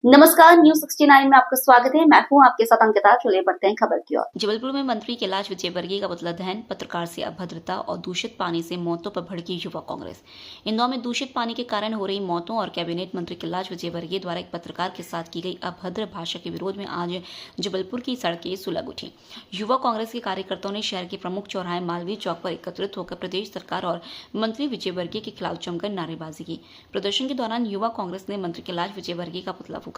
नमस्कार, न्यूज 69 में आपका स्वागत है। मैं हूं आपके साथ अंकिता। चलिए बढ़ते हैं खबर की ओर। जबलपुर में मंत्री कैलाश विजयवर्गीय का पुतला दहन, पत्रकार से अभद्रता और दूषित पानी से मौतों पर भड़की युवा कांग्रेस। इंदौर में दूषित पानी के कारण हो रही मौतों और कैबिनेट मंत्री कैलाश विजयवर्गीय द्वारा एक पत्रकार के साथ की गई अभद्र भाषा के विरोध में आज जबलपुर की सड़कें सुलग उठी। युवा कांग्रेस के कार्यकर्ताओं ने शहर के प्रमुख चौराहे मालवीय चौक पर एकत्रित होकर प्रदेश सरकार और मंत्री विजयवर्गीय के खिलाफ जमकर नारेबाजी की। प्रदर्शन के दौरान युवा कांग्रेस ने मंत्री कैलाश विजयवर्गीय का पुतला फूका।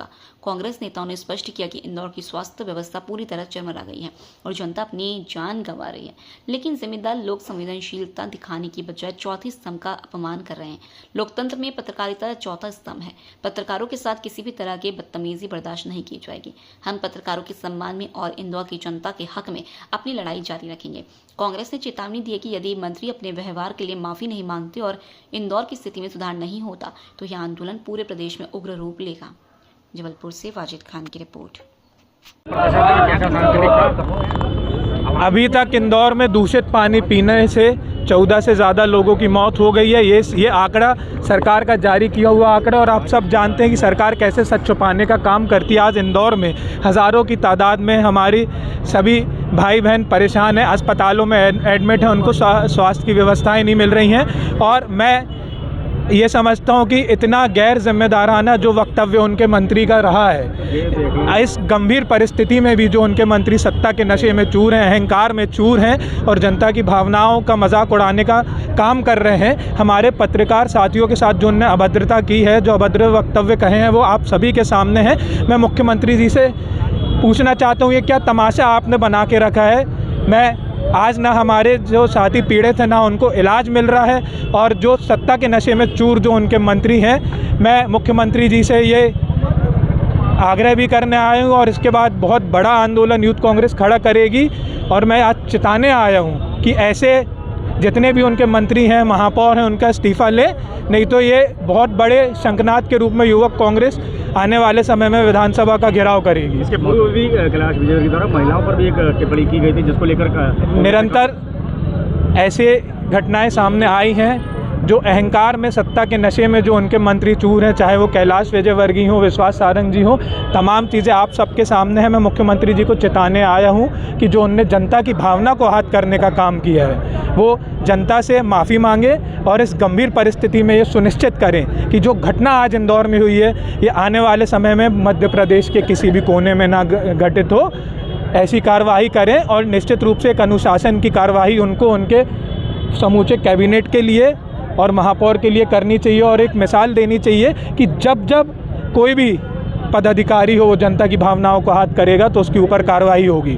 कांग्रेस नेताओं ने स्पष्ट किया कि इंदौर की स्वास्थ्य व्यवस्था पूरी तरह चरमरा गई है और जनता अपनी जान गंवा रही है, लेकिन जिम्मेदार लोग संवेदनशीलता दिखाने की बजाय चौथे स्तंभ का अपमान कर रहे हैं। लोकतंत्र में पत्रकारिता चौथा स्तंभ है। पत्रकारों के साथ किसी भी तरह की बदतमीजी बर्दाश्त नहीं की जाएगी। हम पत्रकारों के सम्मान में और इंदौर की जनता के हक में अपनी लड़ाई जारी रखेंगे। कांग्रेस ने चेतावनी दी है कि यदि मंत्री अपने व्यवहार के लिए माफी नहीं मांगते और इंदौर की स्थिति में सुधार नहीं होता तो यह आंदोलन पूरे प्रदेश में उग्र रूप लेगा। जबलपुर से वाजिद खान की रिपोर्ट। अभी तक इंदौर में दूषित पानी पीने से 14 से ज़्यादा लोगों की मौत हो गई है। ये आंकड़ा सरकार का जारी किया हुआ आंकड़ा, और आप सब जानते हैं कि सरकार कैसे सच छुपाने का काम करती है। आज इंदौर में हज़ारों की तादाद में हमारी सभी भाई बहन परेशान हैं, अस्पतालों में एडमिट हैं, उनको स्वास्थ्य की व्यवस्थाएं नहीं मिल रही हैं। और मैं ये समझता हूँ कि इतना गैर जिम्मेदाराना जो वक्तव्य उनके मंत्री का रहा है, इस गंभीर परिस्थिति में भी जो उनके मंत्री सत्ता के नशे में चूर हैं, अहंकार में चूर हैं और जनता की भावनाओं का मजाक उड़ाने का काम कर रहे हैं। हमारे पत्रकार साथियों के साथ जो उन्होंने अभद्रता की है, जो अभद्र वक्तव्य कहे हैं, वो आप सभी के सामने हैं। मैं मुख्यमंत्री जी से पूछना चाहता हूँ, ये क्या तमाशा आपने बना के रखा है? मैं आज ना हमारे जो साथी पीड़ित हैं, ना उनको इलाज मिल रहा है, और जो सत्ता के नशे में चूर जो उनके मंत्री हैं, मैं मुख्यमंत्री जी से ये आग्रह भी करने आया हूँ और इसके बाद बहुत बड़ा आंदोलन यूथ कांग्रेस खड़ा करेगी। और मैं आज चेताने आया हूँ कि ऐसे जितने भी उनके मंत्री हैं, महापौर हैं, उनका इस्तीफ़ा लें, नहीं तो ये बहुत बड़े शंखनाद के रूप में युवक कांग्रेस आने वाले समय में विधानसभा का घेराव करेगी। इसके पूर्व भी कैलाश विजयवर्गीय द्वारा महिलाओं पर भी एक टिप्पणी की गई थी, जिसको लेकर निरंतर ऐसे घटनाएं सामने आई हैं। जो अहंकार में, सत्ता के नशे में जो उनके मंत्री चूर हैं, चाहे वो कैलाश विजयवर्गीय हो, विश्वास सारंग जी हो, तमाम चीज़ें आप सबके सामने हैं। मैं मुख्यमंत्री जी को चेताने आया हूं कि जो उनने जनता की भावना को आहत करने का काम किया है, वो जनता से माफ़ी मांगे और इस गंभीर परिस्थिति में ये सुनिश्चित करें कि जो घटना आज इंदौर में हुई है, ये आने वाले समय में मध्य प्रदेश के किसी भी कोने में ना घटित हो। ऐसी कार्रवाई करें और निश्चित रूप से एक अनुशासन की कार्रवाई उनको उनके समूचे कैबिनेट के लिए और महापौर के लिए करनी चाहिए। और एक मिसाल देनी चाहिए कि जब जब कोई भी पदाधिकारी हो वो जनता की भावनाओं को आहत करेगा तो उसके ऊपर कार्रवाई होगी।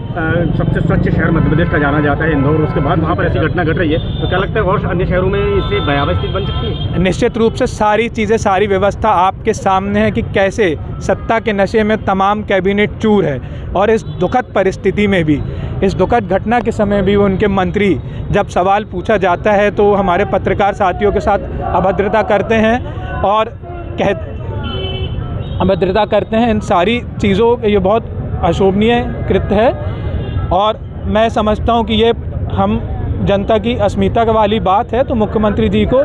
सबसे स्वच्छ शहर मध्य प्रदेश का जाना जाता है इंदौर, उसके बाद वहाँ पर ऐसी घटना घट रही है, तो क्या लगता है और अन्य शहरों में इससे भयावह स्थिति बन सकती है? निश्चित रूप से सारी चीज़ें, सारी व्यवस्था आपके सामने है कि कैसे सत्ता के नशे में तमाम कैबिनेट चूर है। और इस दुखद परिस्थिति में भी, इस दुखद घटना के समय भी उनके मंत्री जब सवाल पूछा जाता है तो हमारे पत्रकार साथियों के साथ अभद्रता करते हैं और अभद्रता करते हैं। इन सारी चीज़ों ये बहुत अशोभनीय कृत्य है और मैं समझता हूँ कि ये हम जनता की अस्मिता वाली बात है, तो मुख्यमंत्री जी को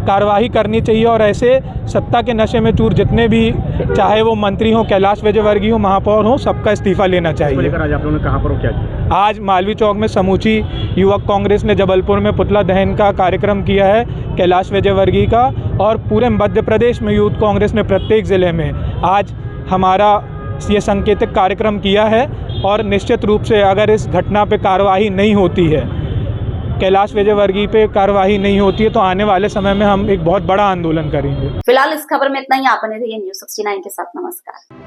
कार्रवाई करनी चाहिए और ऐसे सत्ता के नशे में चूर जितने भी, चाहे वो मंत्री हों, कैलाश विजयवर्गीय हो, महापौर हों, सबका इस्तीफा लेना चाहिए। आज आप लोगों ने कहाँ पर क्या किया? आज मालवीय चौक में समूची युवक कांग्रेस ने जबलपुर में पुतला दहन का कार्यक्रम किया है कैलाश विजयवर्गीय का, और पूरे मध्य प्रदेश में यूथ कांग्रेस ने प्रत्येक ज़िले में आज हमारा ये सांकेतिक कार्यक्रम किया है। और निश्चित रूप से अगर इस घटना पे कार्रवाई नहीं होती है, कैलाश विजयवर्गीय पे कार्रवाई नहीं होती है, तो आने वाले समय में हम एक बहुत बड़ा आंदोलन करेंगे। फिलहाल इस खबर में इतना ही। आप बने रहिए न्यूज 69 के साथ। नमस्कार।